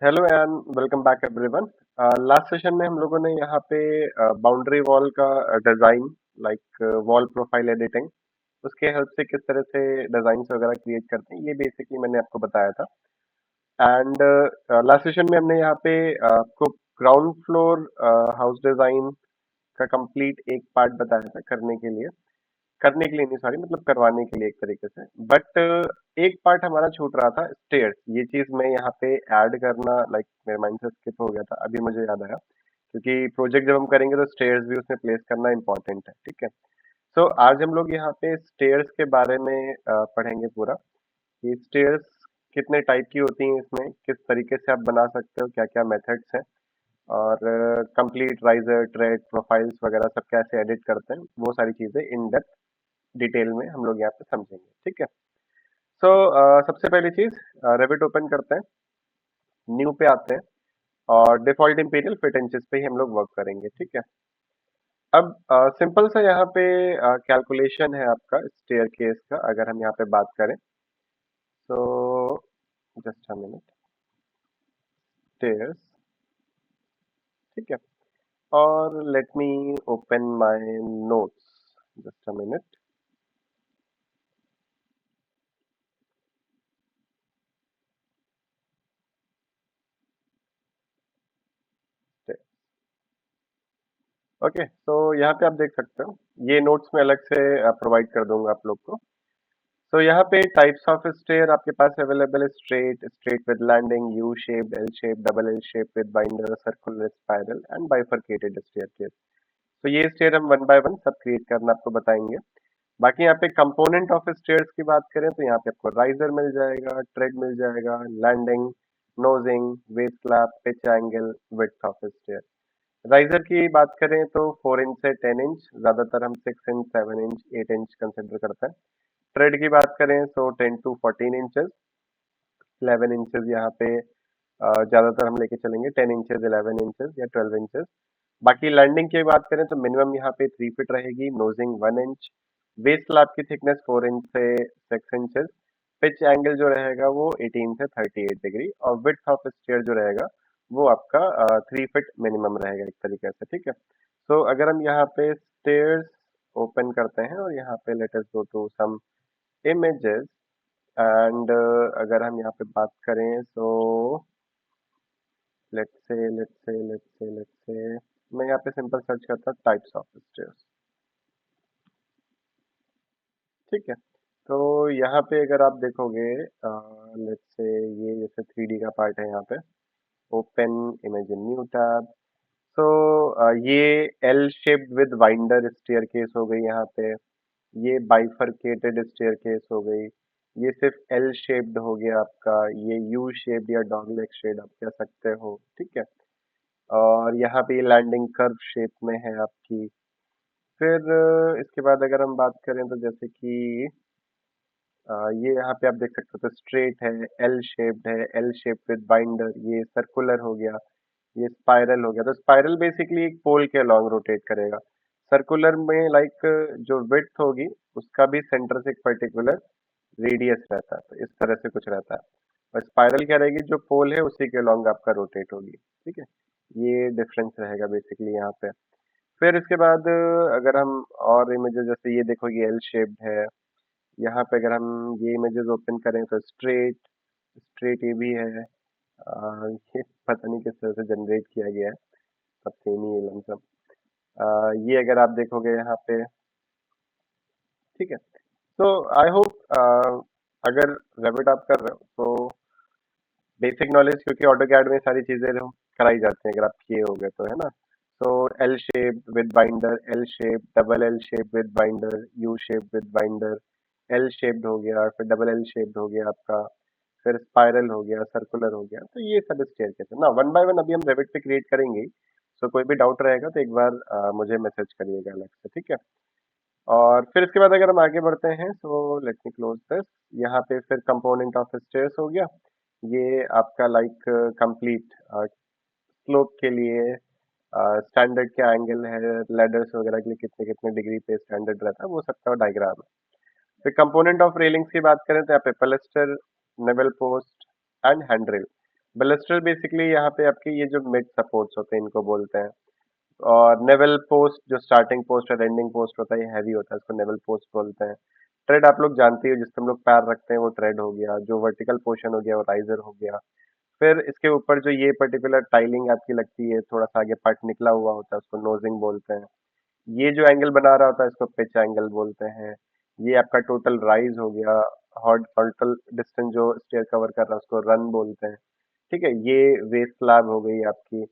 Hello and welcome back everyone. Last session में हम लोगों ने यहाँ पे बाउंड्री वॉल का design like wall profile editing उसके हेल्प से किस तरह से डिजाइन वगैरह क्रिएट करते हैं ये बेसिकली मैंने आपको बताया था। एंड लास्ट सेशन में हमने यहाँ पे आपको ग्राउंड फ्लोर हाउस डिजाइन का कंप्लीट एक पार्ट बताया था करने के लिए नहीं, सॉरी, मतलब करवाने के लिए एक तरीके से। बट एक पार्ट हमारा छूट रहा था, स्टेयर्स। ये चीज मैं यहाँ पे ऐड करना लाइक मेरे माइंड से स्किप हो गया था, अभी मुझे याद आया क्योंकि प्रोजेक्ट जब हम करेंगे तो स्टेयर्स भी उसमें प्लेस करना इंपॉर्टेंट है। ठीक है। सो आज हम लोग यहाँ पे स्टेयर्स के बारे में पढ़ेंगे पूरा कि स्टेयर्स कितने टाइप की होती हैं, इसमें किस तरीके से आप बना सकते हो, क्या क्या मेथड्स हैं, और कंप्लीट राइजर ट्रेड प्रोफाइल्स वगैरह सब कैसे एडिट करते हैं, वो सारी चीजें इन डेप्थ डिटेल में हम लोग यहाँ पे समझेंगे। ठीक है। सो सबसे पहली चीज, रेविट ओपन करते हैं, न्यू पे आते हैं और डिफॉल्ट इंपीरियल फिट इंचेस पे ही हम लोग वर्क करेंगे। ठीक है। अब सिंपल सा यहाँ पे कैलकुलेशन है आपका स्टेयर केस का, अगर हम यहाँ पे बात करें तो जस्ट अ मिनट, स्टेयर्स। ठीक है। और let me open my notes, just a minute. Okay, तो यहाँ पे आप देख सकते हो, ये नोट्स में अलग से प्रोवाइड कर दूंगा आप लोग को। तो यहाँ पे टाइप्स ऑफ स्टेयर आपके पास अवेलेबल है: straight, straight with landing, U shape, L shape, double L shape with binder, circular, spiral and bifurcated staircase. तो ये स्टेयर हम वन बाय वन सब क्रिएट करना आपको बताएंगे। बाकी यहाँ पे कंपोनेंट ऑफ स्टेयर्स की बात करें तो यहाँ पे आपको राइजर मिल जाएगा, ट्रेड मिल जाएगा, landing, nosing, waist slab, pitch angle, width of stair. Riser की बात करें तो 4 इंच से 10 इंच, ज्यादातर हम 6 इंच, 7 इंच, 8 इंच कंसिडर करते हैं। ट्रेड की बात करें तो 10 to 14 इंचेस, 11 इंचेस यहाँ पे ज्यादातर हम लेके चलेंगे, 10 इंचेस, 11 इंचेस या 12 इंचेस। बाकी लैंडिंग की बात करें तो मिनिमम यहाँ पे 3 फीट रहेगी, नोजिंग 1 इंच, बेस स्लैब की थिकनेस 4 इंच से 6 इंचेस, पिच एंगल जो रहेगा वो 18 से 38 डिग्री, और विड्थ ऑफ स्टेयर जो रहेगा वो आपका 3 फीट मिनिमम रहेगा एक तरीके से। ठीक है। तो अगर हम यहाँ पे स्टेयर्स ओपन करते हैं और यहाँ पे let us go to some images, and अगर हम यहाँ पे बात करें तो लेट्स से मैं यहाँ पे सिंपल सर्च करता हूँ टाइप्स ऑफ स्टेयर्स। ठीक है। तो यहाँ पे अगर आप देखोगे, लेट्स से ये जैसे 3D का पार्ट है, यहाँ पे open image in new tab. तो ये L shaped with winder staircase हो गई यहाँ पे, ये बाइफरकेटेड स्टेयर केस हो गई, ये सिर्फ एल शेप्ड हो गया आपका, ये यू शेप्ड या डॉगलेग शेड आप कह सकते हो। ठीक है। और यहाँ पे लैंडिंग कर्व शेप में है आपकी। फिर इसके बाद अगर हम बात करें तो जैसे कि ये यहाँ पे आप देख सकते हो, तो स्ट्रेट है, एल शेप्ड है, एल शेप विद बाइंडर, ये सर्कुलर हो गया, ये स्पाइरल हो गया। तो स्पाइरल बेसिकली एक पोल के अलॉन्ग रोटेट करेगा। सर्कुलर में लाइक जो विड्थ होगी उसका भी सेंटर से एक पर्टिकुलर रेडियस रहता है, तो इस तरह से कुछ रहता है। और स्पाइरल क्या रहेगी, जो पोल है उसी के अलॉन्ग आपका रोटेट होगी। ठीक है। ये डिफरेंस रहेगा बेसिकली यहाँ पे। फिर इसके बाद अगर हम और इमेजेस, जैसे ये देखो ये एल शेप्ड है, यहाँ पे अगर हम ये इमेजेस ओपन करें तो स्ट्रेट, स्ट्रेट ये भी है। ये पता नहीं किस तरह से जनरेट किया गया है, सब सेम ही है लमसम। ये अगर आप देखोगे यहाँ पे, ठीक है। तो आई होप अगर रेविट आप कर रहे हो तो बेसिक नॉलेज, क्योंकि ऑटो कैड में सारी चीजें जो कराई जाती हैं, अगर आप किए हो गए तो, है ना। तो L shape with binder, L shape, double L shape with binder, U shape with binder, L shaped हो गया, फिर डबल एल शेप्ड हो गया आपका, फिर स्पाइरल हो गया, सर्कुलर हो गया। तो ये सब स्टेयरकेस है ना, वन बाय वन अभी हम रेविट पे क्रिएट करेंगे ही। सो कोई भी डाउट रहेगा तो एक बार मुझे मैसेज करिएगा अलग से। ठीक है। और फिर इसके बाद अगर हम आगे बढ़ते हैं तो लेट मी क्लोज दिस। यहाँ पे फिर कंपोनेंट ऑफ स्टेयर्स हो गया, ये आपका लाइक कंप्लीट स्लोप के लिए स्टैंडर्ड क्या एंगल है, लेडर्स वगैरह के लिए कितने कितने डिग्री पे स्टैंडर्ड रहता है, वो सबका डायग्राम है। फिर कंपोनेंट ऑफ रेलिंग्स की बात करें तो यहाँ पे pilaster, newel post and hand rail. Baluster basically यहाँ पे आपके ये जो मिड सपोर्ट्स होते हैं इनको बोलते हैं। और नेवल पोस्ट जो स्टार्टिंग पोस्ट और एंडिंग पोस्ट होता है ये हैवी होता है, इसको नेवल पोस्ट बोलते हैं। ट्रेड आप लोग जानते हो, जिस पे हम लोग पैर रखते हैं वो ट्रेड हो गया, जो वर्टिकल पोर्शन हो गया वो राइजर हो गया। फिर इसके ऊपर जो ये पर्टिकुलर टाइलिंग आपकी लगती है, थोड़ा सा आगे पार्ट निकला हुआ होता है, उसको नोजिंग बोलते हैं। ये जो एंगल बना रहा होता है इसको पिच एंगल बोलते हैं। ये आपका टोटल राइज हो गया। हॉरिजॉन्टल डिस्टेंस जो स्टेयर कवर कर रहा है उसको रन बोलते हैं। ठीक है, ये वेस्ट स्लैब हो गई आपकी।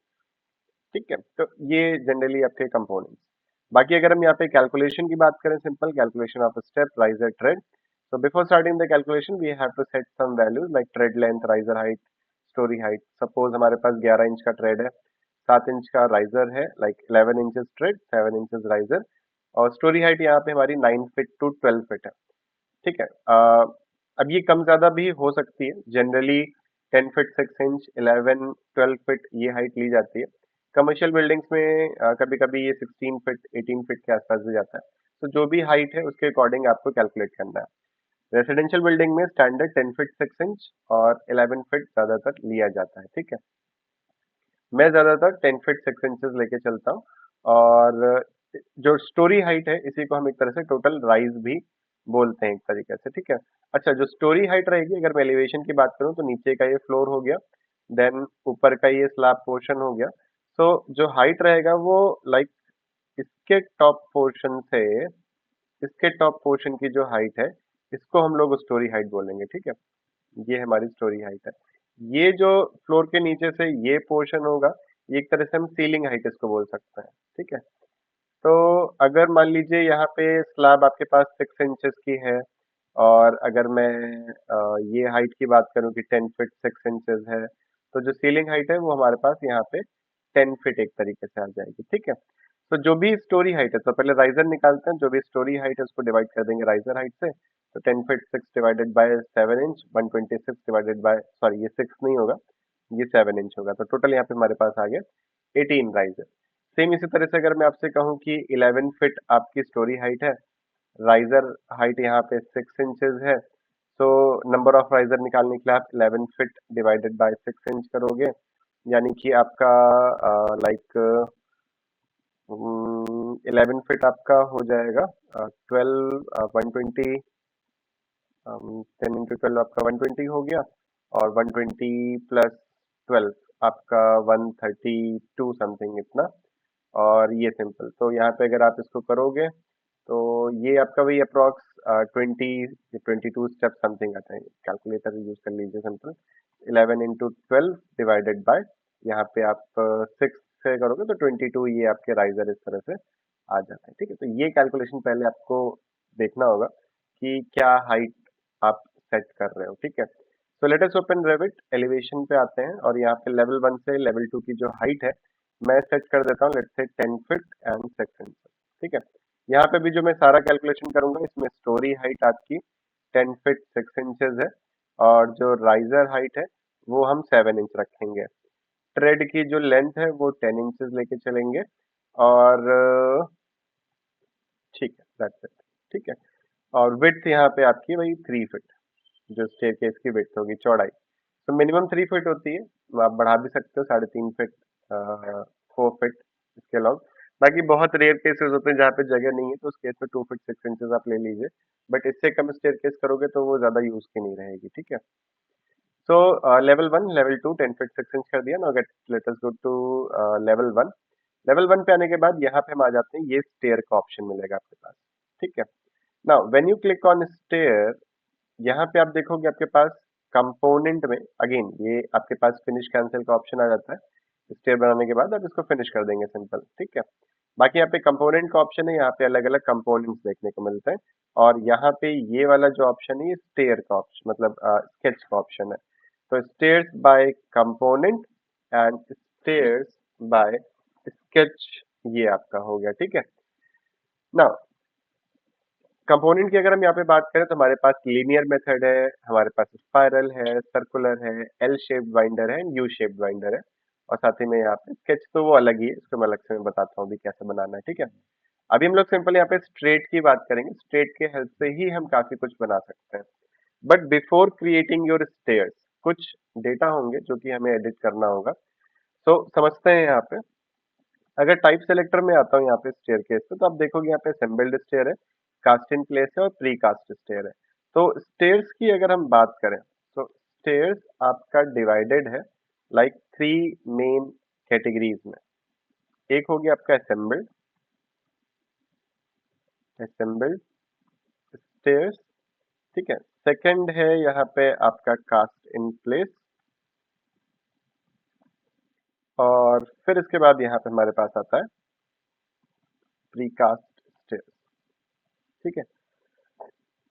ठीक है, तो ये जनरली आपके कंपोनेंट्स। बाकी अगर हम यहाँ पे कैलकुलेशन की बात करें, simple calculation of step riser trade. So before starting the calculation, we have to set some values like tread length, riser height, story height. Suppose हमारे पास 11 इंच का ट्रेड है, 7 इंच का राइजर है, like 11 inches trade, 7 inches riser, और story height यहाँ पे हमारी 9 feet to 12 feet है। ठीक है, अब ये कम ज्यादा भी हो सकती है। जनरली 10 फीट 6 इंच, 11 12 फीट ये हाइट ली जाती है। कमर्शियल बिल्डिंग्स में कभी कभी ये 16 फीट 18 फीट के आसपास भी जाता है। तो जो भी हाइट है उसके अकॉर्डिंग आपको कैलकुलेट करना है। रेसिडेंशियल बिल्डिंग में स्टैंडर्ड 10 फीट 6 इंच और 11 फीट ज्यादातर लिया जाता है। ठीक है, मैं ज्यादातर 10 फीट 6 इंचेस लेके चलता हूँ। और जो स्टोरी हाइट है इसी को हम एक तरह से टोटल राइज भी बोलते हैं एक तरीके से। ठीक है, अच्छा, जो स्टोरी हाइट रहेगी, अगर मैं एलिवेशन की बात करूँ तो नीचे का ये फ्लोर हो गया, देन ऊपर का ये स्लैब पोर्शन हो गया। सो जो हाइट रहेगा वो लाइक इसके टॉप पोर्शन से इसके टॉप पोर्शन की जो हाइट है इसको हम लोग स्टोरी हाइट बोलेंगे। ठीक है, ये हमारी स्टोरी हाइट है। ये जो फ्लोर के नीचे से ये पोर्शन होगा, ये एक तरह से हम सीलिंग हाइट इसको बोल सकते हैं। ठीक है, तो अगर मान लीजिए यहाँ पे स्लैब आपके पास 6 इंचेस की है, और अगर मैं ये हाइट की बात करूँ कि 10 फीट 6 इंचेस है, तो जो सीलिंग हाइट है वो हमारे पास यहाँ पे 10 फीट एक तरीके से आ जाएगी। ठीक है, तो जो भी स्टोरी हाइट है, तो पहले राइजर निकालते हैं, जो भी स्टोरी हाइट है उसको डिवाइड कर देंगे राइजर हाइट से। तो 10 feet 6 divided by 7 inch, 126 divided by, sorry ये 6 नहीं होगा, ये 7 इंच होगा। तो टोटल यहाँ पे हमारे पास आ गया 18 राइजर। सेम इसी तरह से अगर मैं आपसे कहूँ कि 11 फीट आपकी स्टोरी हाइट है, राइजर हाइट यहाँ पे 6 इंचेस है, तो नंबर ऑफ राइजर निकालने के लिए आप 11 फीट डिवाइडेड बाय 6 इंच करोगे, यानी कि आपका लाइक 11 फीट आपका हो जाएगा 12 120, 10 into 12 आपका 120 हो गया, और 120 प्लस 12 आपका 132 समथिंग इतना। और ये सिंपल, तो यहाँ पे अगर आप इसको करोगे तो ये आपका वही अप्रोक्स 22 स्टेप समथिंग आता है। कैलकुलेटर यूज कर लीजिए, सिंपल 11 into 12 डिवाइडेड बाय, यहाँ पे आप 6 से करोगे तो 22, ये आपके राइजर इस तरह से आ जाता है। ठीक है, तो ये कैलकुलेशन पहले आपको देखना होगा कि क्या हाइट आप सेट कर रहे हो। ठीक है, तो let us open Revit, elevation पे आते हैं, और यहाँ पे लेवल 1 से लेवल 2 की जो हाइट है मैं सेट कर देता हूँ, let's say 10 feet and 6 inch. ठीक है, यहाँ पे भी जो मैं सारा कैलकुलेशन करूंगा, इसमें स्टोरी हाइट आपकी 10 फीट 6 इंचेस है, और जो राइजर हाइट है वो हम 7 इंच रखेंगे। ट्रेड की जो लेंथ है वो 10 इंचेस लेके चलेंगे, और ठीक है, दैट्स इट। ठीक है, और विड्थ यहाँ पे आपकी वही 3 फीट, जो स्टेयरकेस की विड्थ होगी, चौड़ाई तो मिनिमम 3 फीट होती है, आप बढ़ा भी सकते हो 3.5 फीट, 4 फीट इसके अलावा। बाकी बहुत रेयर केसेस होते हैं जहाँ पे जगह नहीं है, तो उस केस में 2 फीट 6 इंचेस आप ले लीजिए, बट इससे कम स्टेयरकेस करोगे तो वो ज्यादा यूज की नहीं रहेगी। ठीक है, so level 1 level 2 10 feet 6 inch कर दिया। Now get let us go to level 1। Level 1 पे आने के बाद यहाँ पे हम आ जाते हैं, ये स्टेयर का ऑप्शन मिलेगा आपके पास। ठीक है, now when you click on stair, यहाँ पे आप देखोगे आपके पास कंपोनेंट में अगेन ये आपके पास फिनिश कैंसिल का ऑप्शन आ जाता है। स्टेयर बनाने के बाद आप इसको फिनिश कर देंगे, सिंपल। ठीक है, बाकी यहाँ पे कंपोनेंट का ऑप्शन है, यहाँ पे अलग अलग कंपोनेंट्स देखने को मिलते हैं, और यहाँ पे ये वाला जो ऑप्शन है ये स्टेयर का ऑप्शन, मतलब स्केच का ऑप्शन है। तो stairs by component and stairs by sketch, ये आपका हो गया। ठीक है, ना कंपोनेंट की अगर हम यहाँ पे बात करें तो हमारे पास लीनियर मेथड है, हमारे पास स्पाइरल है, सर्कुलर है, एल शेप्ड बाइंडर है, यू शेप्ड बाइंडर है, और साथ ही में यहाँ पे स्केच तो वो अलग ही है, इसको मैं अलग से मैं बताता हूँ अभी कैसे बनाना है। ठीक है, अभी हम लोग सिंपल यहाँ पे स्ट्रेट की बात करेंगे। स्ट्रेट के हेल्प से ही हम काफी कुछ बना सकते हैं, but before creating your stairs, कुछ डेटा होंगे जो कि हमें एडिट करना होगा। तो समझते हैं यहाँ पे। अगर टाइप सेलेक्टर में आता हूँ यहाँ पे स्टेयरकेस पे, तो आप देखोगे यहाँ पे असेंबल्ड स्टेयर है, कास्ट इन प्लेस है और प्री कास्ट स्टेयर है। तो स्टेयर्स की अगर हम बात करें तो स्टेयर्स आपका डिवाइडेड है लाइक थ्री मेन कैटेगरीज में। एक हो गया आपका असेंबल्ड असेंबल्ड स्टेयर्स, ठीक है। सेकंड है यहाँ पे आपका कास्ट इन प्लेस, और फिर इसके बाद यहाँ पे हमारे पास आता है प्री कास्ट स्टेयर्स, ठीक है।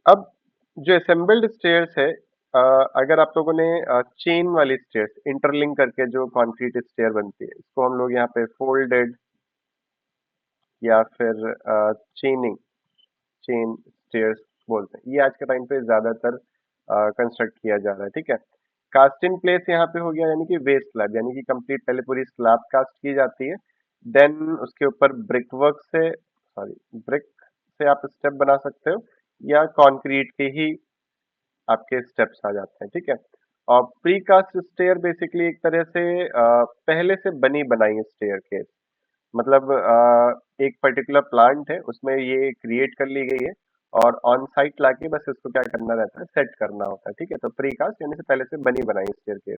अब जो असेंबल्ड स्टेयर्स है, अगर आप लोगों ने चेन वाली स्टेयर्स इंटरलिंक करके जो कंक्रीट स्टेयर बनती है, इसको हम लोग यहाँ पे फोल्डेड या फिर चेनिंग चेन स्टेयर्स बोलते हैं। ये आज के टाइम पे ज्यादातर कंस्ट्रक्ट किया जा रहा है, ठीक है। कास्ट इन प्लेस यहाँ पे हो गया यानी कि वेस्ट स्लैब, यानी कि कंप्लीट पहले पूरी स्लैब कास्ट की जाती है, देन उसके ऊपर ब्रिक वर्क से सॉरी ब्रिक से आप स्टेप बना सकते हो, या कंक्रीट के ही आपके स्टेप्स आ जाते हैं, ठीक है। और प्री कास्ट स्टेयर बेसिकली एक तरह से पहले से बनी बनाई स्टेयर केस, मतलब एक पर्टिकुलर प्लांट है उसमें ये क्रिएट कर ली गई है, और ऑन साइट लाके बस इसको क्या करना रहता है, सेट करना होता है, ठीक है। तो प्री कास्ट यानी से पहले से बनी बनाई स्टेयर केस।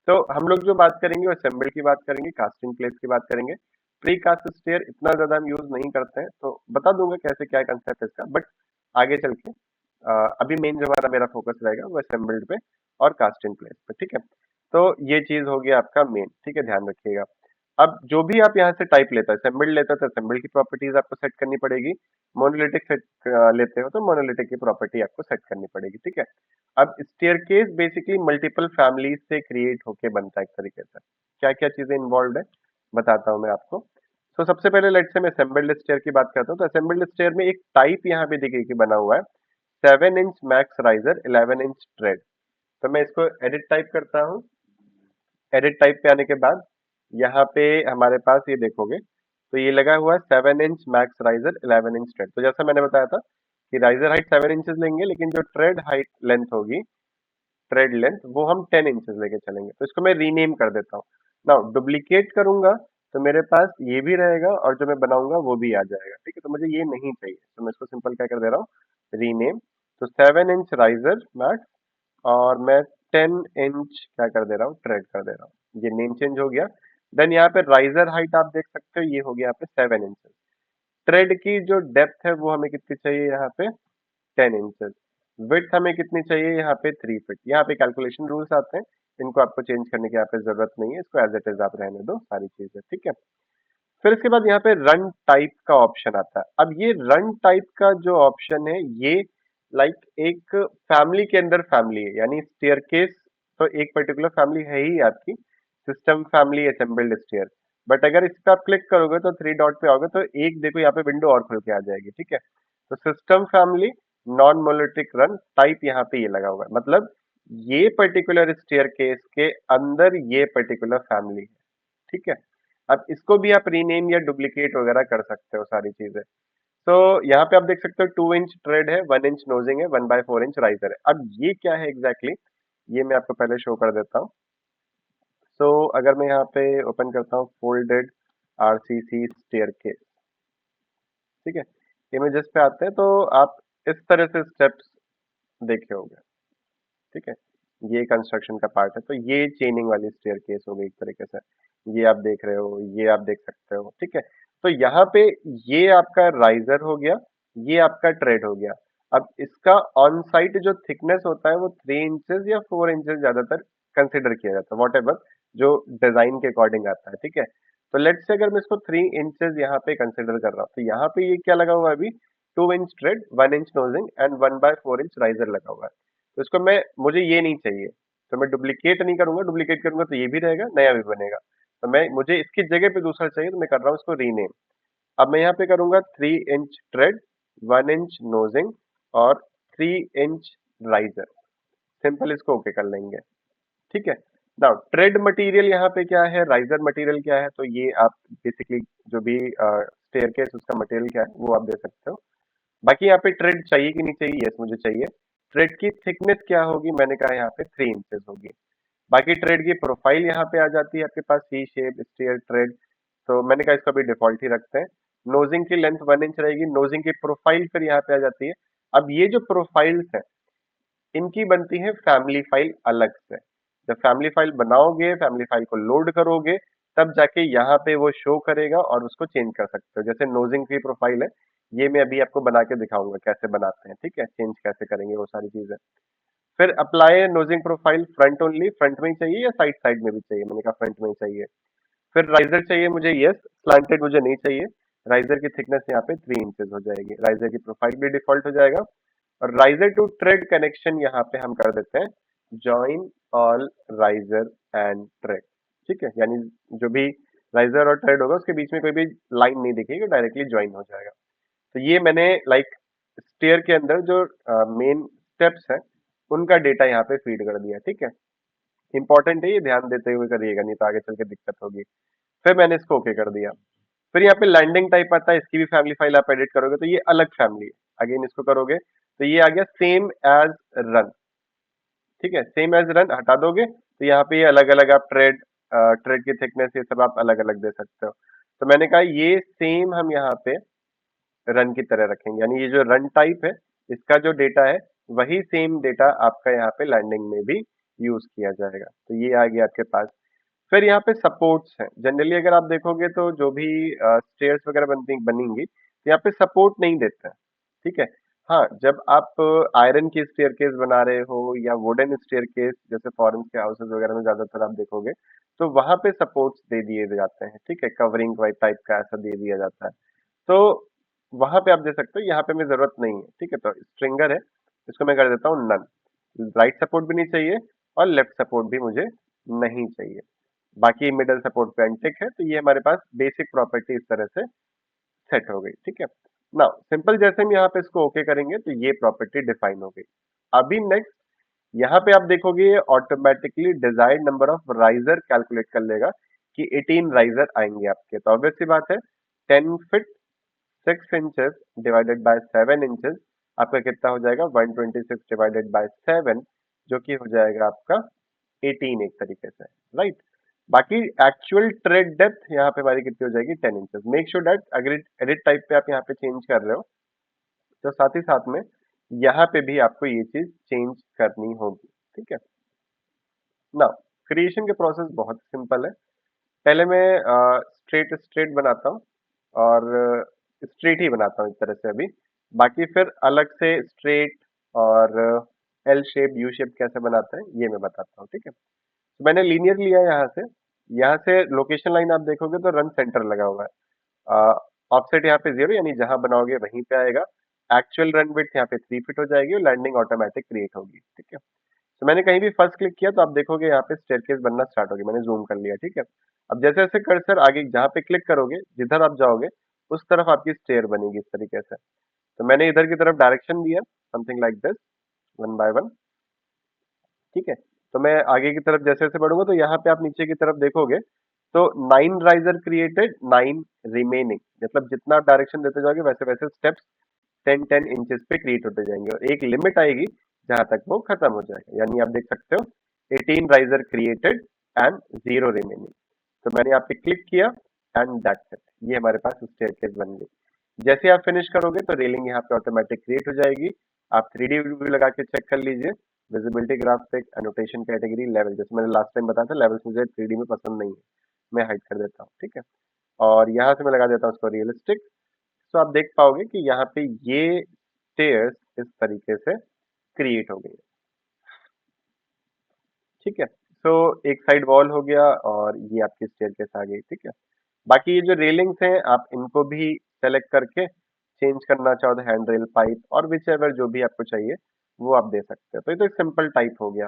तो हम लोग जो बात करेंगे वो असेंबल की बात करेंगे, कास्टिंग प्लेस की बात करेंगे। प्री कास्ट स्टेयर इतना ज्यादा हम यूज नहीं करते हैं, तो बता दूंगा कैसे क्या कंसेप्ट है इसका, बट आगे चल के अभी मेन जो हमारा मेरा फोकस रहेगा वो असेंबल्ड पे और कास्टिंग प्लेस पे, ठीक है। तो ये चीज हो गया आपका मेन, ठीक है, ध्यान रखिएगा। अब जो भी आप यहाँ से टाइप लेता है, असेंबल्ड लेता है तो असेंबल्ड की प्रॉपर्टीज आपको सेट करनी पड़ेगी, मोनोलिथिक सेट लेते हो तो मोनोलिथिक की प्रॉपर्टी आपको सेट करनी पड़ेगी, ठीक है। अब स्टेयरकेस बेसिकली मल्टीपल फैमिलीज से क्रिएट होके बनता है एक तरीके से। क्या क्या चीजें इन्वॉल्व है बताता हूँ मैं आपको। तो सबसे पहले लेट्स से मैं असेंबल्ड स्टेयर की बात करता हूँ, तो असेंबल्ड स्टेयर में एक टाइप यहाँ पे देखिए कि बना हुआ है 7 inch max riser 11 inch trade. तो मैं इसको एडिट टाइप करता हूँ। एडिट टाइप पे आने के बाद यहाँ पे हमारे पास ये देखोगे तो ये लगा हुआ है 7 inch max riser 11 inch trade. तो जैसा मैंने बताया था कि राइजर हाइट 7 इंचेस लेंगे, लेकिन जो ट्रेड हाइट लेंथ होगी, ट्रेड लेंथ, वो हम 10 इंचेस लेके चलेंगे। तो इसको मैं रीनेम कर देता हूँ। नाउ डुप्लीकेट करूंगा तो मेरे पास ये भी रहेगा और जो मैं बनाऊंगा वो भी आ जाएगा, ठीक है। तो मुझे ये नहीं चाहिए, तो मैं इसको सिंपल क्या कर दे रहा हूँ, रीनेम। तो 7 इंच राइजर मैक्स, और मैं 10 इंच क्या कर दे रहा हूँ, ट्रेड कर दे रहा हूँ। ये नेम चेंज हो गया। देन यहाँ पे राइजर हाइट आप देख सकते हो, ये हो गया यहाँ पे 7 इंचेस। ट्रेड की जो डेप्थ है वो हमें कितनी चाहिए यहाँ पे, 10 इंचेस। विड्थ हमें कितनी चाहिए यहाँ पे, 3 फीट। यहाँ पे कैलकुलेशन रूल्स आते हैं, इनको आपको चेंज करने की यहाँ पे जरूरत नहीं है, इसको एज इट इज आप रहने दो सारी चीजें, ठीक है। फिर इसके बाद यहाँ पे रन टाइप का ऑप्शन आता है। अब ये रन टाइप का जो ऑप्शन है, ये लाइक एक फैमिली के अंदर फैमिली है, यानी स्टेयरकेस तो एक पर्टिकुलर फैमिली है ही आपकी, system family assembled stair. But अगर इस पे आप क्लिक करोगे तो थ्री डॉट पे आओगे तो एक देखो यहाँ पे विंडो और खुल के आ जाएगी, ठीक है। तो system family non monolithic run type यहाँ पे ये लगा हुआ है, मतलब ये पर्टिकुलर स्टेयरकेस के अंदर ये पर्टिकुलर फैमिली है, ठीक है। अब इसको भी आप रीनेम या डुप्लीकेट वगैरह कर सकते हो सारी चीजें। तो यहाँ पे आप देख सकते हो 2 इंच ट्रेड है, 1 इंच नोजिंग है, 1/4 इंच राइजर है। अब ये क्या है एग्जैक्टली exactly? ये मैं आपको पहले शो कर देता हूँ। सो अगर मैं यहाँ पे ओपन करता हूँ फोल्डेड आरसीसी स्टेयरकेस, ठीक है, इमेजेस पे आते हैं तो आप इस तरह से स्टेप्स देखे होंगे, ठीक है। ये कंस्ट्रक्शन का पार्ट है, तो ये चेनिंग वाली स्टेयरकेस हो गई एक तरीके से। ये आप देख रहे हो, ये आप देख सकते हो, ठीक है। तो यहाँ पे ये आपका राइजर हो गया, ये आपका ट्रेड हो गया। अब इसका ऑन साइट जो थिकनेस होता है वो 3 इंचेस या 4 इंचेस ज्यादातर कंसिडर किया जाता है, वॉट एवर जो डिजाइन के अकॉर्डिंग आता है, ठीक है। तो लेट्स से अगर मैं इसको 3 इंचेस यहाँ पे कंसिडर कर रहा हूँ, तो यहाँ पे ये क्या लगा हुआ है अभी, 2 inch trade, 1 inch नोजिंग and 1/4 inch riser लगा हुआ है। तो इसको मैं, मुझे ये नहीं चाहिए, तो मैं डुप्लीकेट नहीं करूंगा, डुप्लीकेट करूंगा तो ये भी रहेगा, नया भी बनेगा। तो मैं, मुझे इसकी जगह पे दूसरा चाहिए तो मैं कर रहा हूँ इसको रीनेम। अब मैं यहाँ पे करूंगा 3 इंच ट्रेड, 1 इंच नोजिंग और 3 इंच राइजर। सिंपल इसको ओके कर लेंगे, ठीक है। नाउ ट्रेड मटेरियल यहाँ पे क्या है, राइजर मटेरियल क्या है, तो ये आप बेसिकली जो भी स्टेयरकेस उसका मटेरियल क्या है वो आप दे सकते हो। बाकी यहाँ पे ट्रेड चाहिए कि नहीं चाहिए, यस मुझे चाहिए। ट्रेड की थिकनेस क्या होगी, मैंने कहा यहाँ पे 3 इंचेस होगी। बाकी ट्रेड की प्रोफाइल यहाँ पे आ जाती है आपके पास, सी शेप स्टीयर ट्रेड, तो मैंने कहा इसको भी डिफॉल्ट ही रखते हैं। नोजिंग की लेंथ 1 इंच रहेगी, नोजिंग की प्रोफाइल फिर यहाँ पे आ जाती है। अब ये जो प्रोफाइल्स है इनकी बनती है फैमिली फाइल अलग से। जब फैमिली फाइल बनाओगे, फैमिली फाइल को लोड करोगे, तब जाके यहाँ पे वो शो करेगा और उसको चेंज कर सकते हो। जैसे नोजिंग की प्रोफाइल है, ये मैं अभी आपको बना के दिखाऊंगा कैसे बनाते हैं, ठीक है, चेंज कैसे करेंगे वो सारी चीजें। फिर apply नोजिंग profile front only, front में ही चाहिए या साइड साइड में भी चाहिए, मैंने कहा फ्रंट में ही चाहिए। फिर राइजर चाहिए मुझे, यस, स्लांटेड मुझे नहीं चाहिए। राइजर की थिकनेस यहाँ पे 3 इंचेस हो जाएगी, राइजर की प्रोफाइल भी डिफॉल्ट हो जाएगा। और राइजर टू थ्रेड कनेक्शन यहाँ पे हम कर देते हैं join all riser and thread, ठीक है, यानी जो भी राइजर और थ्रेड होगा उसके बीच में कोई भी लाइन नहीं दिखेगी, डायरेक्टली ज्वाइन हो जाएगा। तो ये मैंने लाइक स्टेयर के अंदर जो मेन स्टेप्स हैं उनका डेटा यहाँ पे फीड कर दिया, ठीक है। इंपॉर्टेंट है, ये ध्यान देते हुए करिएगा, नहीं तो आगे चल के दिक्कत होगी। फिर मैंने इसको ओके कर दिया। फिर यहाँ पे लैंडिंग टाइप आता है, इसकी भी फैमिली फाइल आप एडिट करोगे तो ये अलग फैमिली है। अगेन इसको करोगे तो ये आ गया सेम एज रन, ठीक है, सेम एज रन हटा दोगे तो यहाँ पे ये अलग अलग आप ट्रेड, ट्रेड की थिकनेस ये सब आप अलग अलग दे सकते हो। तो मैंने कहा ये सेम हम यहाँ पे रन की तरह रखेंगे, यानी ये जो रन टाइप है इसका जो डेटा है वही सेम डेटा आपका यहाँ पे लैंडिंग में भी यूज किया जाएगा। तो ये आ गया आपके पास। फिर यहाँ पे सपोर्ट्स हैं, जनरली अगर आप देखोगे तो जो भी स्टेयर्स वगैरह बनती बनेंगी तो यहाँ पे सपोर्ट नहीं देते हैं, ठीक है। हाँ, जब आप आयरन की स्टेयरकेस बना रहे हो या वुडन स्टेयरकेस जैसे फॉरेन के हाउसेस वगैरह में ज्यादातर आप देखोगे तो वहां पे सपोर्ट्स दे दिए जाते हैं, ठीक है, कवरिंग वाइट टाइप का ऐसा दे दिया जाता है। तो वहां पे आप दे सकते हो, यहाँ पे हमें जरूरत नहीं है, ठीक है। तो स्ट्रिंगर है, इसको मैं कर देता हूँ नन। राइट सपोर्ट भी नहीं चाहिए और लेफ्ट सपोर्ट भी मुझे नहीं चाहिए। बाकी मिडल सपोर्ट पे अनटिक है, तो ये हमारे पास बेसिक प्रॉपर्टी इस तरह से सेट हो गई, ठीक है। नाउ सिंपल जैसे हम यहाँ पे इसको ओके करेंगे तो ये प्रॉपर्टी डिफाइन हो गई। अभी नेक्स्ट यहाँ पे आप देखोगे ये automatically desired number of riser calculate कर लेगा कि 18 राइजर आएंगे आपके। तो ऑब्वियस सी बात है 10 feet 6 inches divided by 7 inches आपका कितना हो जाएगा, 126 डिवाइडेड बाय 7, जो कि हो जाएगा आपका 18 एक तरीके से, राइट। बाकी एक्चुअल ट्रेड डेप्थ यहाँ पे हमारी कितनी हो जाएगी, 10 इंचेस। मेक श्योर दैट अगर एडिट टाइप पे आप यहाँ पे चेंज कर रहे हो तो साथ ही साथ में यहाँ पे भी आपको ये चीज चेंज करनी होगी, ठीक है। नाउ क्रिएशन के प्रोसेस बहुत सिंपल है। पहले मैं स्ट्रेट स्ट्रेट बनाता हूँ और स्ट्रेट ही बनाता हूँ एक तरह से अभी। बाकी फिर अलग से स्ट्रेट और एल शेप यू शेप कैसे बनाते हैं ये मैं बताता हूँ, ठीक है। तो मैंने लीनियर लिया है यहाँ से। यहाँ से लोकेशन लाइन आप देखोगे तो रन सेंटर लगा हुआ है। ऑफसेट यहाँ पे 0, यानी जहां बनाओगे वहीं पे आएगा। एक्चुअल रन विड्थ यहाँ पे 3 फीट हो जाएगी और लैंडिंग ऑटोमेटिक क्रिएट होगी, ठीक है। तो मैंने कहीं भी फर्स्ट क्लिक किया तो आप देखोगे यहाँ पे स्टेयरकेस बनना स्टार्ट होगी, मैंने जूम कर लिया, ठीक है। अब जैसे जैसे कर्सर आगे जहाँ पे क्लिक करोगे जिधर आप जाओगे उस तरफ आपकी स्टेयर बनेगी इस तरीके से। तो मैंने इधर की तरफ डायरेक्शन दिया something like this, one by one, ठीक है। तो मैं आगे की तरफ जैसे जैसे बढ़ूंगा तो यहाँ पे आप नीचे की तरफ देखोगे तो 9 राइजर क्रिएटेड 9 रिमेनिंग, मतलब जितना आप डायरेक्शन देते जाओगे वैसे वैसे स्टेप्स 10-10 इंचेस पे क्रिएट होते जाएंगे और एक लिमिट आएगी जहां तक वो खत्म हो जाएगा। यानी आप देख सकते हो 18 राइजर क्रिएटेड एंड 0 रिमेनिंग। तो मैंने यहाँ पे क्लिक किया एंड दैट्स इट, ये हमारे पास स्टेयरकेस बन गई। जैसे आप फिनिश करोगे तो रेलिंग यहाँ पे ऑटोमेटिक क्रिएट हो जाएगी। आप 3D व्यू लगा के चेक कर लीजिए, visibility graphic annotation category level, जैसे मैंने लास्ट टाइम बताया था लेवल्स मुझे 3D में पसंद नहीं है, मैं हाइड कर देता हूँ, ठीक है। और यहाँ से मैं लगा देता हूँ उसको रियलिस्टिक। तो आप देख पाओगे कि यहाँ पे ये स्टेयर्स इस तरीके से क्रिएट हो गई है, ठीक है। तो एक साइड वॉल हो गया और ये आपकी स्टेयरकेस आ गई, ठीक है। बाकी ये जो रेलिंग्स हैं आप इनको भी सेलेक्ट करके चेंज करना चाहो तो हैंड रेल पाइप और विच एवर जो भी आपको चाहिए वो आप दे सकते हो। तो ये तो एक सिंपल टाइप हो गया।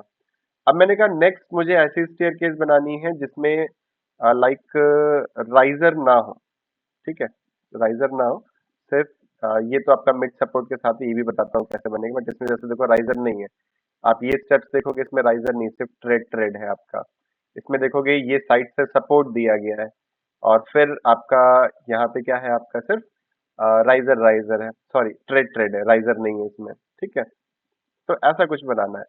अब मैंने कहा नेक्स्ट मुझे ऐसी स्टेयरकेस बनानी है जिसमें लाइक राइजर ना हो, ठीक है, राइजर ना हो, सिर्फ ये तो आपका मिड सपोर्ट के साथ ही ये भी बताता हूँ कैसे बनेगा, बट इसमें जैसे देखो राइजर नहीं है। आप ये स्टेप्स देखोगे इसमें राइजर नहीं, सिर्फ ट्रेड ट्रेड है आपका। इसमें देखोगे ये साइड से सपोर्ट दिया गया है और फिर आपका यहाँ पे क्या है, आपका सिर्फ राइजर राइजर है, सॉरी ट्रेड ट्रेड है, राइजर नहीं है इसमें, ठीक है। तो ऐसा कुछ बनाना है।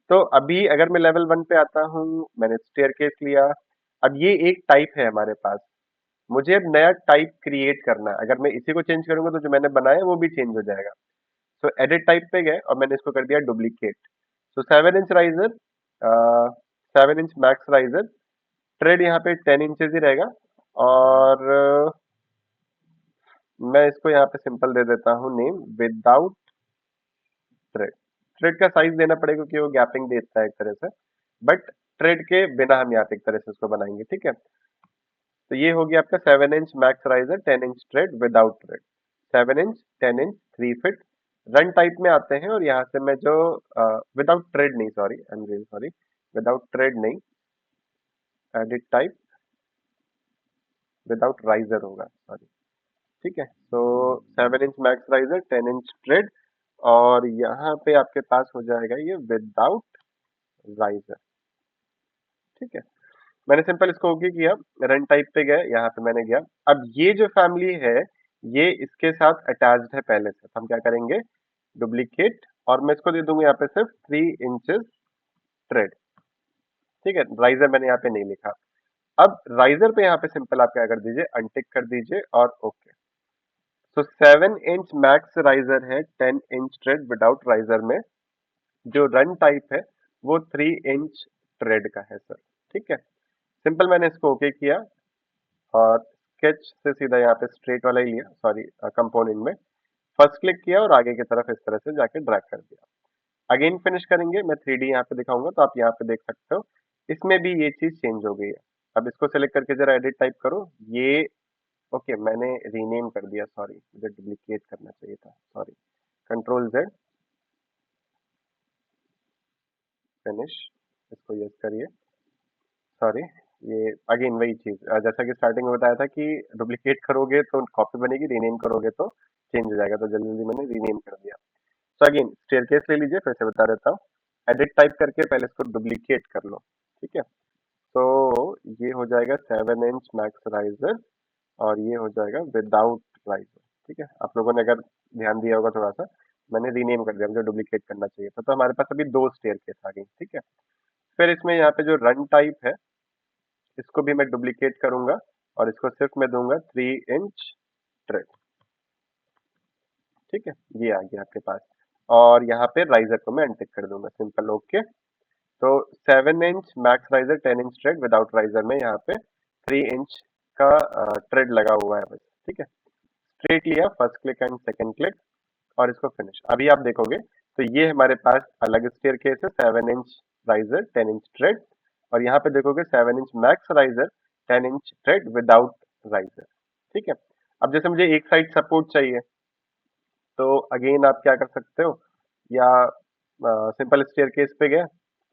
तो अभी अगर मैं लेवल 1 पे आता हूँ, मैंने स्टेयरकेस लिया। अब ये एक टाइप है हमारे पास, मुझे अब नया टाइप क्रिएट करना है। अगर मैं इसी को चेंज करूंगा तो जो मैंने बनाया है वो भी चेंज हो जाएगा। तो एडिट टाइप पे गए और मैंने इसको कर दिया डुप्लीकेट। तो 7 inch riser, 7 inch max riser, trade यहाँ पे 10 इंचेस ही रहेगा। और मैं इसको यहाँ पे सिंपल दे देता हूँ नेम विदाउट ट्रेड। ट्रेड का साइज देना पड़ेगा क्योंकि वो गैपिंग देता है एक तरह से, बट ट्रेड के बिना हम यहाँ पे एक तरह से इसको बनाएंगे, ठीक है। तो ये हो गया आपका 7 inch max riser 10 inch trade without trade. 7 inch, 10 inch, 3 feet. Run type में आते हैं और यहाँ से मैं जो विदाउट ट्रेड नहीं, sorry, I am really sorry, without trade नहीं, एडिट टाइप विदाउट राइजर होगा, सॉरी, ठीक है। तो 7 inch max riser 10 inch trade, और यहाँ पे आपके पास हो जाएगा ये विदाउट राइजर, ठीक है। मैंने सिंपल इसको ओके किया, रन टाइप पे गए, यहाँ पे मैंने गया। अब ये जो फैमिली है ये इसके साथ अटैच्ड है पहले से, तो हम क्या करेंगे, डुप्लीकेट, और मैं इसको दे दूंगा यहाँ पे सिर्फ 3 इंचेस ट्रेड, ठीक है। राइजर मैंने यहाँ पे नहीं लिखा। अब राइजर पे यहाँ पे सिंपल आप क्या कर दीजिए, अनटिक कर दीजिए और ओके। तो 7 इंच मैक्स राइजर है 10 इंच ट्रेड विदाउट राइजर में, जो रन टाइप है वो 3 इंच ट्रेड का है सर, ठीक है। सिंपल मैंने इसको ओके किया और स्केच से सीधा यहाँ पे स्ट्रेट वाला ही लिया, सॉरी, कंपोनेंट में फर्स्ट क्लिक किया और आगे की तरफ इस तरह से जाके ड्रैग कर दिया। अगेन फिनिश करेंगे, मैं 3D यहाँ पे दिखाऊंगा तो आप यहाँ पे देख सकते हो इसमें भी ये चीज चेंज हो गई है। अब इसको सेलेक्ट करके जरा एडिट टाइप करो, ये ओके, मैंने रीनेम कर दिया, सॉरी, मुझे डुप्लीकेट करना चाहिए था, सॉरी। कंट्रोल जेड, फिनिश, इसको यस करिए, सॉरी। ये अगेन वही चीज, जैसा कि स्टार्टिंग में बताया था कि डुप्लीकेट करोगे तो कॉपी बनेगी, रीनेम करोगे तो चेंज हो जाएगा, तो जल्दी जल्दी मैंने रीनेम कर दिया। तो अगेन स्टेयरकेस ले लीजिए, फिर से बता देता हूँ। एडिट टाइप करके पहले इसको डुप्लीकेट कर लो, ठीक है। तो ये हो जाएगा 7 इंच मैक्स राइजर, और ये हो जाएगा विदाउट राइजर, ठीक है। आप लोगों ने अगर ध्यान दिया होगा थोड़ा सा, मैंने रीनेम कर दिया, मुझे डुप्लीकेट करना चाहिए था। तो हमारे पास अभी दो स्टेयरकेस आ गई, ठीक है। फिर इसमें यहाँ पे जो रन टाइप है इसको भी मैं डुप्लीकेट करूंगा और इसको सिर्फ मैं दूंगा 3 इंच ट्रेड, ठीक है। ये आ गया आपके पास, और यहाँ पे राइजर को मैं अनटिक कर दूंगा, सिंपल ओके। तो 7 inch max riser 10 inch trade without riser में यहाँ पे 3 इंच का ट्रेड लगा हुआ है बस, ठीक है। स्ट्रेट लिया, first click and second click, और इसको फिनिश। अभी आप देखोगे तो ये हमारे पास अलग स्टेयर केस है, 7 इंच राइजर 10 इंच ट्रेड, और यहाँ पे देखोगे 7 inch max riser 10 inch trade without riser, ठीक है। अब जैसे मुझे एक साइड सपोर्ट चाहिए, तो अगेन आप क्या कर सकते हो, या सिंपल स्टेयर केस पे गए,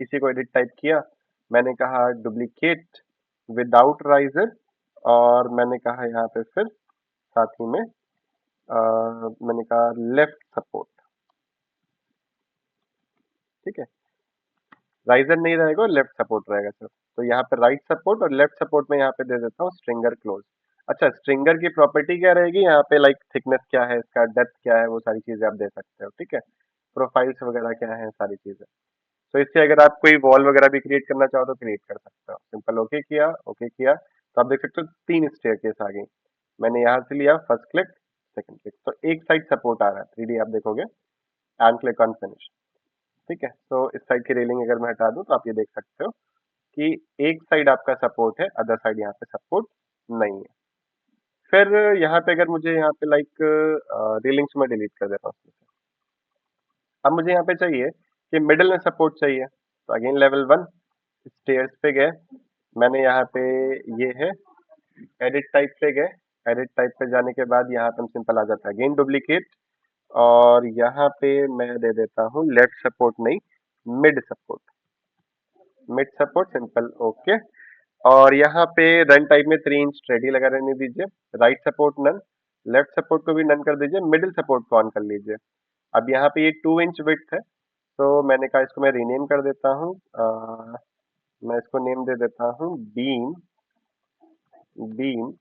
इसी को एडिट टाइप किया, मैंने कहा डुप्लीकेट विदाउट राइजर, और मैंने कहा यहाँ पे फिर साथ ही में मैंने कहा लेफ्ट सपोर्ट, ठीक है। राइजर नहीं रहेगा और लेफ्ट सपोर्ट रहेगा सर। तो यहाँ पे राइट सपोर्ट और लेफ्ट सपोर्ट में यहाँ पे दे देता हूँ स्ट्रिंगर क्लोज। अच्छा, स्ट्रिंगर की प्रॉपर्टी क्या रहेगी यहाँ पे, लाइक थिकनेस क्या है इसका, डेप्थ क्या है, वो सारी चीजें आप दे सकते हो, ठीक है। प्रोफाइल्स वगैरह क्या है, सारी चीजें। तो इससे अगर आप कोई वॉल वगैरह भी क्रिएट करना चाहो तो क्रिएट कर सकते हो। सिंपल ओके किया, तो आप देख सकते हो 3 स्टेयरकेस आ गई। मैंने यहाँ से लिया फर्स्ट क्लिक, सेकंड क्लिक, तो एक साइड सपोर्ट आ रहा है, 3D आप देखोगे, एंड क्लिक ऑन फिनिश, ठीक है। तो इस साइड की रेलिंग अगर मैं हटा दूं तो आप ये देख सकते हो कि एक साइड आपका सपोर्ट है, अदर साइड यहाँ पे सपोर्ट नहीं है। फिर यहाँ पे अगर मुझे यहाँ पे लाइक रेलिंग्स में डिलीट कर देता हूँ उसमें से। अब मुझे यहाँ पे चाहिए कि मिडिल में सपोर्ट चाहिए, तो अगेन लेवल 1, स्टेयर्स पे गए, मैंने यहाँ पे ये है, एडिट टाइप पे गए, एडिट टाइप पे जाने के बाद यहाँ पे हम सिंपल आ जाता है अगेन डुप्लीकेट, और यहाँ पे मैं दे देता हूँ लेफ्ट सपोर्ट नहीं, mid support, mid support, simple okay. और यहाँ पे रन टाइप में 3 इंच रेडी लगा रहने दीजिए, right support none, left support को भी नन कर दीजिए, मिडिल सपोर्ट को ऑन कर लीजिए। अब यहाँ पे ये 2 इंच विड्थ है, तो मैंने कहा इसको मैं रीनेम कर देता हूँ, मैं इसको नेम दे देता हूँ बीम, बीम,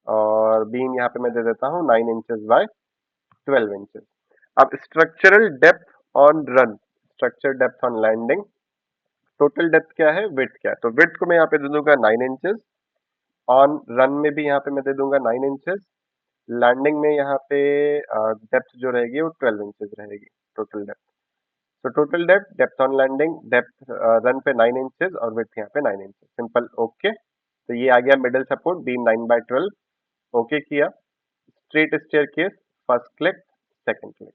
और बीम यहाँ पे मैं दे देता हूँ 9 इंचेस बाय 12 इंचेस। अब structural depth on run, structure depth on landing, total depth क्या है, विड्थ क्या है, तो विड्थ को मैं यहाँ पे दे दूंगा 9 इंचेस, ऑन रन में भी यहाँ पे मैं दे दूंगा 9 इंचेस, लैंडिंग में यहाँ पे डेप्थ जो रहेगी वो 12 इंचेस रहेगी, टोटल डेप्थ। तो total depth, depth on landing, depth run पे 9 इंचेस और विड्थ यहाँ पे 9 इंचेस, सिंपल, ओके। तो ये आ गया मिडल सपोर्ट बीम 9/12, ओके किया। Straight staircase, first click, second click,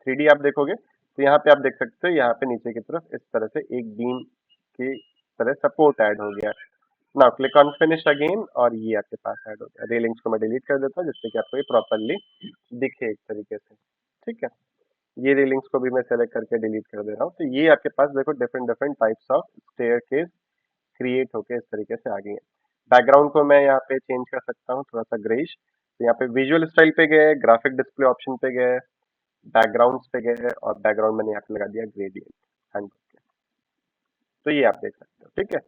3D आप देखोगे तो यहाँ पे आप देख सकते हो, यहाँ पे नीचे की तरफ इस तरह से एक बीम की तरह सपोर्ट ऐड हो गया। Now click on finish again और ये आपके पास ऐड हो गया। रेलिंग्स को मैं डिलीट कर देता हूँ जिससे कि आपको ये प्रॉपरली दिखे एक तरीके से, ठीक है। ये रेलिंग्स को भी मैं सेलेक्ट करके डिलीट कर दे रहा हूँ। तो ये आपके पास देखो different different types of staircase create होके इस तरीके से आ गई है। बैकग्राउंड को मैं यहाँ पे चेंज कर सकता हूँ थोड़ा सा ग्रेइश, तो यहाँ पे विजुअल स्टाइल पे गए, ग्राफिक डिस्प्ले ऑप्शन पे गए, बैकग्राउंड्स पे गए और बैकग्राउंड मैंने यहाँ पे लगा दिया ग्रेडियंट हैंड। तो ये आप देख सकते हो, ठीक है।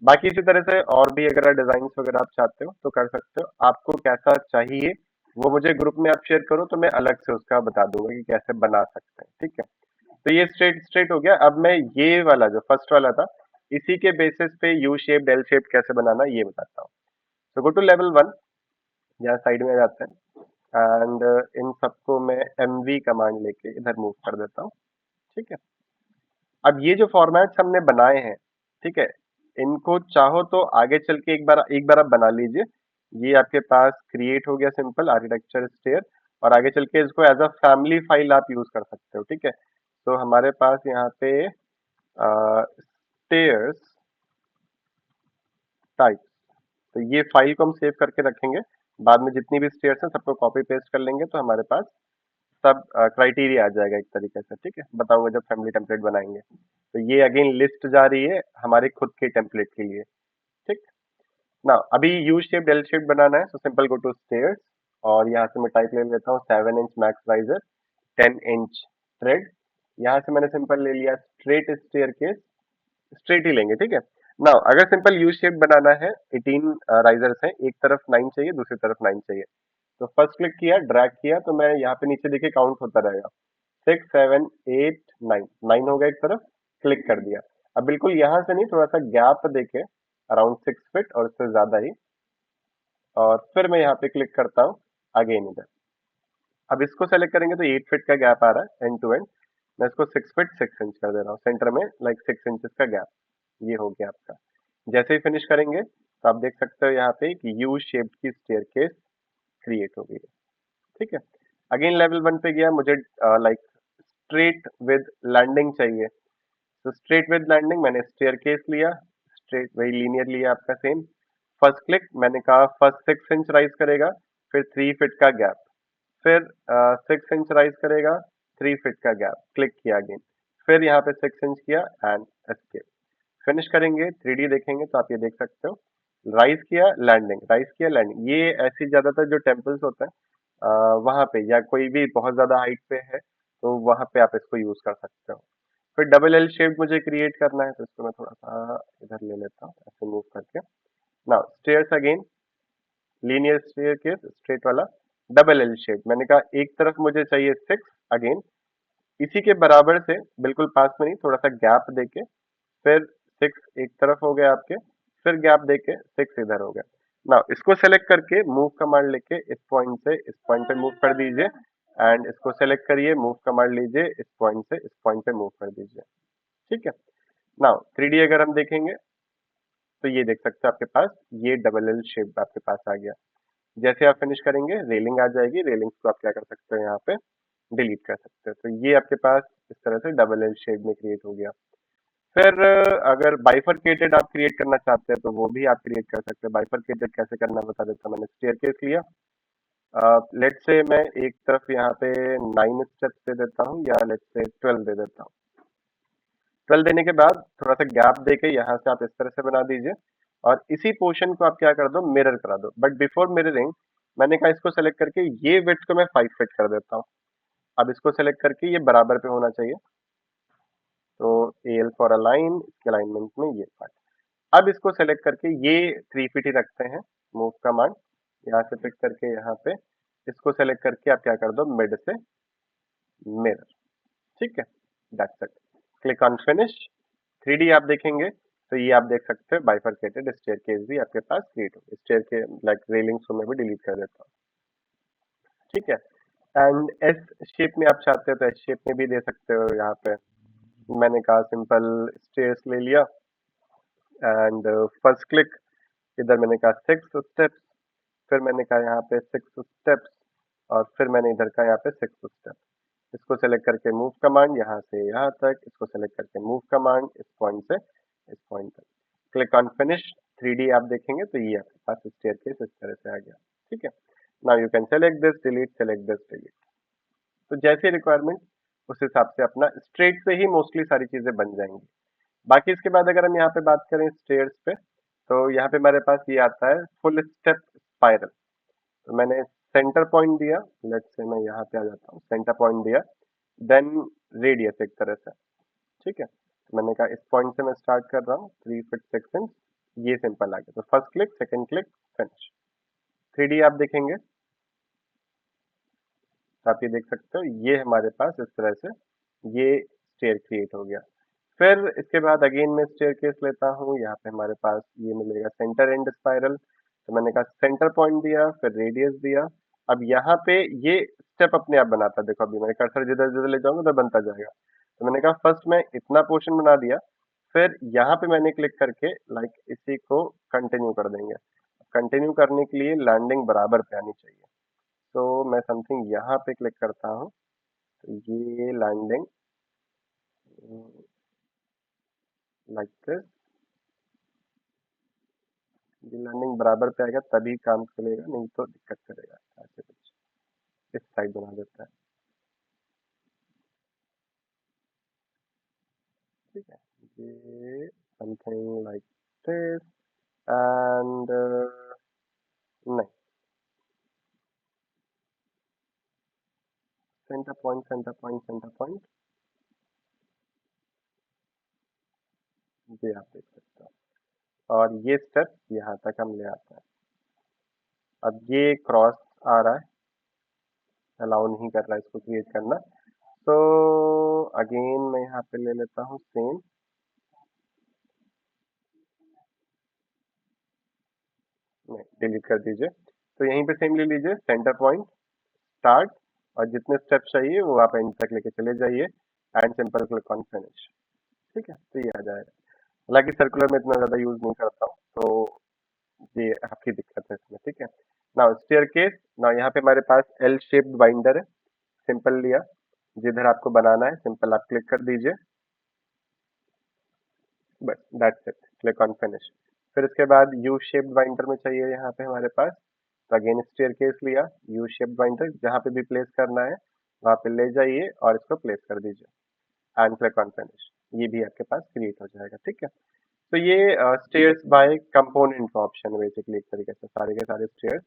बाकी इसी तरह से और भी अगर डिजाइन वगैरह आप चाहते हो तो कर सकते हो। आपको कैसा चाहिए वो मुझे ग्रुप में आप शेयर करो तो मैं अलग से उसका बता दूंगा कि कैसे बना सकते हैं, ठीक है। तो ये स्ट्रेट स्ट्रेट हो गया। अब मैं ये वाला जो फर्स्ट वाला था इसी के बेसिस पे यू शेप डेल शेप कैसे बनाना ये बताता हूँ। तो गो टू लेवल 1, यहाँ साइड में आ जाते हैं एंड इन सबको मैं mv कमांड लेके इधर मूव कर देता हूँ, ठीक है। अब ये जो फॉर्मेट्स हमने बनाए हैं, ठीक है, इनको चाहो तो आगे चल के एक बार आप बना लीजिए। ये आपके पास क्रिएट हो गया सिंपल आर्किटेक्चर स्टेयर, और आगे चल के इसको एज अ फैमिली फाइल आप यूज कर सकते हो, ठीक है। तो हमारे पास यहाँ पे स्टेयर्स टाइप, तो ये फाइल को हम सेव करके रखेंगे। बाद में जितनी भी स्टेयर्स हैं सबको कॉपी पेस्ट कर लेंगे तो हमारे पास सब क्राइटेरिया आ जाएगा एक तरीके से, ठीक है। बताऊंगा जब फैमिली टेम्पलेट बनाएंगे। तो ये अगेन लिस्ट जा रही है हमारे खुद के टेम्पलेट के लिए, ठीक ना। अभी यू शेप डेल शेप बनाना है, तो सिंपल गो टू स्टेयर्स और यहाँ से मैं टाइप ले लेता हूँ 7 inch max riser, 10 inch thread. यहाँ से मैंने सिंपल ले लिया स्ट्रेट स्टेयर केस, स्ट्रेट ही लेंगे, ठीक है। ना अगर सिंपल यू शेप बनाना है, 18 राइजर्स हैं, एक तरफ 9 चाहिए दूसरी तरफ 9 चाहिए। तो फर्स्ट क्लिक किया, ड्रैग किया, तो मैं यहाँ पे नीचे देखिए काउंट होता रहेगा, 6 7 8 9, 9 हो गया एक तरफ, क्लिक कर दिया। अब बिल्कुल यहाँ से नहीं, थोड़ा सा गैप देके अराउंड 6 फीट और उससे ज्यादा ही, और फिर मैं यहाँ पे क्लिक करता हूँ अगेन इधर। अब इसको सेलेक्ट करेंगे तो 8 फीट का गैप आ रहा है एंड टू एंड, मैं इसको 6 फीट 6 इंच कर दे रहा हूँ, सेंटर में लाइक 6 इंचेस का गैप, ये हो गया आपका। जैसे ही फिनिश करेंगे तो आप देख सकते हो यहाँ पे कि यू शेप की स्टेयरकेस क्रिएट हो गई है, ठीक है। अगेन लेवल 1 पे गया, मुझे लाइक स्ट्रेट विद लैंडिंग चाहिए। तो स्ट्रेट विद लैंडिंग मैंने स्टेयरकेस लिया, स्ट्रेट वही लीनियर लिया आपका सेम। फर्स्ट क्लिक मैंने कहा फर्स्ट 6 इंच राइज करेगा, फिर 3 फीट का गैप, फिर 6 इंच राइज करेगा, 3 फीट का गैप, क्लिक किया अगेन, फिर यहाँ पे 6 इंच किया एंड एस्केप। फिनिश करेंगे 3D देखेंगे तो आप ये देख सकते हो, राइज किया लैंडिंग, राइज किया लैंडिंग। ये ऐसी ज्यादातर जो टेम्पल्स होते हैं वहां पे, या कोई भी बहुत ज्यादा हाइट पे है तो वहां पे आप इसको यूज कर सकते हो। फिर डबल एल शेप मुझे क्रिएट करना है, तो इसको मैं थोड़ा सा इधर ले लेता हूँ ऐसे मूव करके। Now stairs again, linear staircase straight वाला, डबल एल शेप मैंने कहा एक तरफ मुझे चाहिए 6, अगेन इसी के बराबर से बिल्कुल पास में नहीं, थोड़ा सा गैप देके, फिर 6 एक तरफ हो गया आपके, फिर गैप देके 6 इधर हो गया। ना इसको सेलेक्ट करके मूव कमांड लेके इस पॉइंट से इस पॉइंट पे मूव कर दीजिए, एंड इसको सेलेक्ट करिए, मूव कमांड लीजिए, इस पॉइंट से इस पॉइंट पे मूव कर दीजिए, ठीक है। नाउ 3D अगर हम देखेंगे तो ये देख सकते हैं आपके पास ये डबल एल शेप आपके पास आ गया। जैसे आप फिनिश करेंगे रेलिंग आ जाएगी, रेलिंग्स को आप क्या कर सकते हो यहाँ पे डिलीट कर सकते हो। तो ये आपके पास इस तरह से डबल एल शेप में क्रिएट हो गया। फिर अगर बाइफरकेटेड आप क्रिएट करना चाहते हैं तो वो भी आप क्रिएट कर सकते हैं। बाइफरकेटेड कैसे करना बता देता हूं। मैंने स्टेयरकेस लिया, लेट्स से मैं एक तरफ यहाँ पे 9 स्टेप्स दे देता हूँ, या लेट्स से 12 दे देता हूँ। 12 देने के बाद थोड़ा सा गैप देके यहाँ से आप इस तरह से बना दीजिए, और इसी पोर्शन को आप क्या कर दो, मिरर करा दो। बट बिफोर मिररिंग मैंने कहा इसको सेलेक्ट करके ये विड्थ को मैं 5 फीट कर देता हूँ। अब इसको सेलेक्ट करके ये बराबर पे होना चाहिए, तो एल फॉर अलाइन, इसके अलाइनमेंट में ये पार्ट। अब इसको सेलेक्ट करके ये 3 फीट ही रखते हैं, मूव कमांड यहाँ से पिक करके यहाँ पे इसको सेलेक्ट करके आप क्या कर दो, मिड से मिरर। ठीक है, that's it. Click on finish. 3D आप देखेंगे तो ये आप देख सकते हो बाइफरकेटेड स्टेयरकेस भी आपके पास क्रिएट होगी। स्टेयर के लाइक रेलिंग्स को मैं भी डिलीट कर देता हूँ। ठीक है, एंड एस शेप में आप चाहते हो तो एस शेप में भी दे सकते हो। यहाँ पे मैंने कहा सिंपल स्टेयर्स ले लिया एंड फर्स्ट क्लिक, इधर मैंने कहा 6 स्टेप्स, फिर मैंने कहा यहाँ पे 6 स्टेप्स और फिर मैंने इधर कहा यहाँ पे 6 स्टेप। इसको सेलेक्ट करके मूव कमांड यहाँ से यहाँ तक, इसको सेलेक्ट करके मूव कमांड इस पॉइंट से इस पॉइंट तक। Click on finish. 3D आप देखेंगे तो ये आपके पास स्टेयरकेस इस तरह से आ गया। ठीक है, now you can select this delete, select this delete. तो जैसे रिक्वायरमेंट उस हिसाब से अपना स्ट्रेट से ही मोस्टली सारी चीजें बन जाएंगी। बाकी इसके बाद अगर हम यहाँ पे बात करें स्टेयर्स पे, तो यहाँ पे हमारे पास ये आता है फुल स्टेप स्पाइरल। तो मैंने सेंटर पॉइंट दिया, लेट्स से मैं यहाँ पे आ जाता हूँ, सेंटर पॉइंट दिया, देन रेडियस एक तरह से। ठीक है, तो मैंने कहा इस पॉइंट से मैं स्टार्ट कर रहा हूँ 3 फीट 6 इंच। ये सिंपल आ गया। तो first click, second click, finish. 3D आप देखेंगे तो आप ये देख सकते हो ये हमारे पास इस तरह से ये स्टेयर क्रिएट हो गया। फिर इसके बाद अगेन मैं स्टेयर केस लेता हूँ। यहाँ पे हमारे पास ये मिलेगा सेंटर एंड स्पाइरल। तो मैंने कहा सेंटर पॉइंट दिया, फिर रेडियस दिया। अब यहाँ पे ये स्टेप अपने आप बनाता है। देखो अभी मैंने कर्सर जिधर जिधर ले जाऊंगा उधर बनता जाएगा। तो मैंने कहा फर्स्ट मैं इतना पोर्शन बना दिया, फिर यहाँ पे मैंने क्लिक करके लाइक इसी को कंटिन्यू कर देंगे। कंटिन्यू करने के लिए लैंडिंग बराबर पे आनी चाहिए। तो मैं समथिंग यहाँ पे क्लिक करता हूँ तो ये लैंडिंग लाइक दिस, ये लैंडिंग बराबर पे आएगा तभी काम चलेगा, नहीं तो दिक्कत करेगा। ऐसे कुछ इस साइड बना देता है। ठीक है, ये समथिंग लाइक दिस एंड नहीं, centre point centre point centre point, ये आप देख सकते हो। और ये स्टेप यहाँ तक हम ले आते हैं। अब ये क्रॉस आ रहा है, अलाउ नहीं कर रहा है इसको क्रिएट करना। तो अगेन मैं यहाँ पे ले लेता हूँ सेम, नहीं डिलीट कर दीजिए। तो यहीं पे सेम ले लीजिए, सेंटर पॉइंट, स्टार्ट, और जितने स्टेप चाहिए वो आप एंड तक लेके चले जाइए and simple click on finish. ठीक है, तो ये आ जाएगा। हालांकि सर्कुलर में इतना ज्यादा यूज नहीं करता हूँ, तो ये आपकी दिक्कत है इसमें। ठीक है, नाउ स्टेयर केस। नाउ यहाँ पे हमारे पास एल शेप्ड बाइंडर है, सिंपल लिया, जिधर आपको बनाना है सिंपल आप क्लिक कर दीजिए, बस that's it. Click on finish. फिर इसके बाद यू शेप्ड बाइंडर में चाहिए यहाँ पे हमारे पास, तो अगेन स्टेयर केस लिया, यू शेप्ड बाइंडर जहाँ पे भी प्लेस करना है वहाँ पे ले जाइए और इसको प्लेस कर दीजिए एंड क्लिक ऑन फिनिश। ये भी आपके पास क्रिएट हो जाएगा। ठीक है, तो ये स्टेयर्स बाय कंपोनेंट का ऑप्शन है बेसिकली, एक तरीके से सारे के सारे स्टेयर्स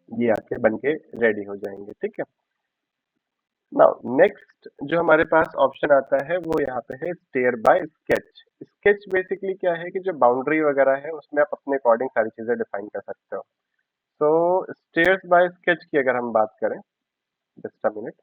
ये आपके बन के रेडी हो जाएंगे। ठीक है, नाउ नेक्स्ट जो हमारे पास ऑप्शन आता है वो यहाँ पे है stair by sketch. Sketch basically क्या है कि जो बाउंड्री वगैरह है उसमें आप अपने अकॉर्डिंग सारी चीजें डिफाइन कर सकते हो। तो स्टेयर्स बाय स्केच की अगर हम बात करें, जस्ट अ मिनट,